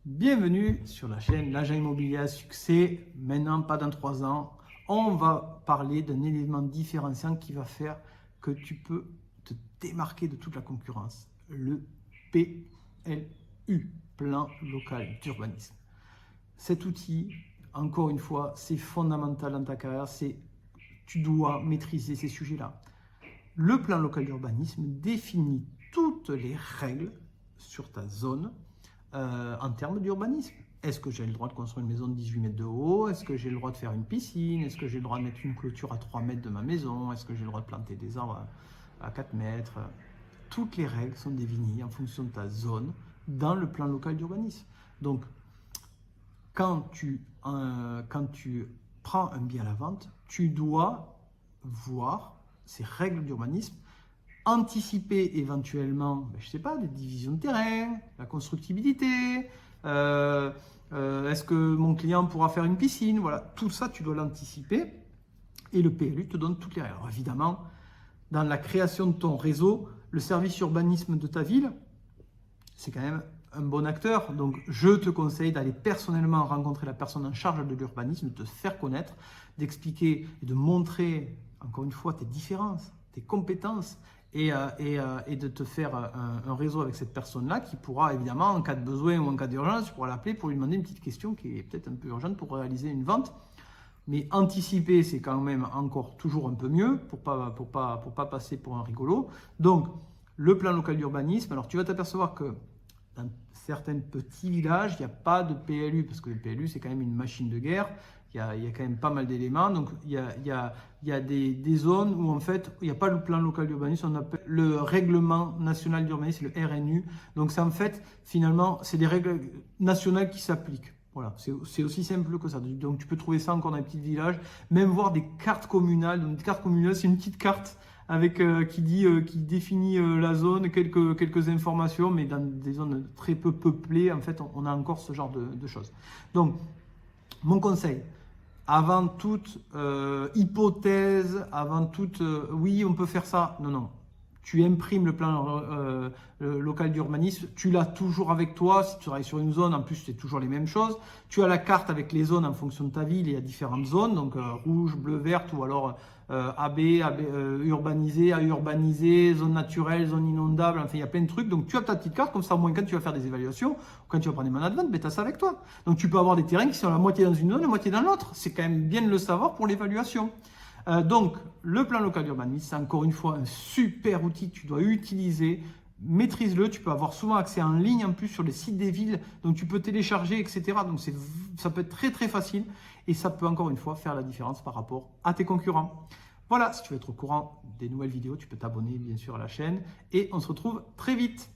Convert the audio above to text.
Bienvenue sur la chaîne L'Agent Immobilier à Succès. Maintenant, pas dans 3 ans, on va parler d'un élément différenciant qui va faire que tu peux te démarquer de toute la concurrence. Le PLU, Plan Local d'Urbanisme. Cet outil, encore une fois, c'est fondamental dans ta carrière. Tu dois maîtriser ces sujets-là. Le plan local d'urbanisme définit toutes les règles sur ta zone en termes d'urbanisme. Est-ce que j'ai le droit de construire une maison de 18 mètres de haut? Est-ce que j'ai le droit de faire une piscine? Est-ce que j'ai le droit de mettre une clôture à 3 mètres de ma maison? Est-ce que j'ai le droit de planter des arbres à 4 mètres? Toutes les règles sont définies en fonction de ta zone dans le plan local d'urbanisme. Donc, quand tu prends un bien à la vente, tu dois voir ces règles d'urbanisme, anticiper éventuellement, je ne sais pas, des divisions de terrain, la constructibilité, est-ce que mon client pourra faire une piscine, voilà, tout ça tu dois l'anticiper et le PLU te donne toutes les règles. Alors évidemment, dans la création de ton réseau, le service urbanisme de ta ville, c'est quand même un bon acteur, donc je te conseille d'aller personnellement rencontrer la personne en charge de l'urbanisme, de te faire connaître, d'expliquer et de montrer encore une fois tes différences, tes compétences et de te faire un réseau avec cette personne-là qui pourra évidemment en cas de besoin ou en cas d'urgence, tu pourras l'appeler pour lui demander une petite question qui est peut-être un peu urgente pour réaliser une vente. Mais anticiper, c'est quand même encore toujours un peu mieux pour pas passer pour un rigolo. Donc, le plan local d'urbanisme, alors tu vas t'apercevoir que dans certains petits villages, il n'y a pas de PLU, parce que le PLU, c'est quand même une machine de guerre. Il y a quand même pas mal d'éléments. Donc, il y a des zones où, en fait, il n'y a pas le plan local d'urbanisme. On appelle le règlement national d'urbanisme, le RNU. Donc, c'est en fait, finalement, c'est des règles nationales qui s'appliquent. Voilà, c'est aussi simple que ça. Donc, tu peux trouver ça encore dans les petits villages, même voir des cartes communales. Donc, des cartes communales, c'est une petite carte avec qui définit la zone, quelques informations, mais dans des zones très peu peuplées, en fait, on a encore ce genre de choses. Donc, mon conseil, avant toute hypothèse, avant toute oui, on peut faire ça, non. Tu imprimes le plan local d'urbanisme, tu l'as toujours avec toi. Si tu travailles sur une zone, en plus, c'est toujours les mêmes choses. Tu as la carte avec les zones en fonction de ta ville. Il y a différentes zones, donc rouge, bleu, verte, ou alors AB, urbanisé, à urbanisé, zone naturelle, zone inondable. Enfin, il y a plein de trucs. Donc, tu as ta petite carte, comme ça, au moins, quand tu vas faire des évaluations, ou quand tu vas prendre des mandats de vente, tu as ça avec toi. Donc, tu peux avoir des terrains qui sont la moitié dans une zone, la moitié dans l'autre. C'est quand même bien de le savoir pour l'évaluation. Donc, le plan local d'urbanisme, c'est encore une fois un super outil que tu dois utiliser. Maîtrise-le, tu peux avoir souvent accès en ligne en plus sur les sites des villes, donc tu peux télécharger, etc. Donc, ça peut être très très facile et ça peut encore une fois faire la différence par rapport à tes concurrents. Voilà, si tu veux être au courant des nouvelles vidéos, tu peux t'abonner bien sûr à la chaîne et on se retrouve très vite.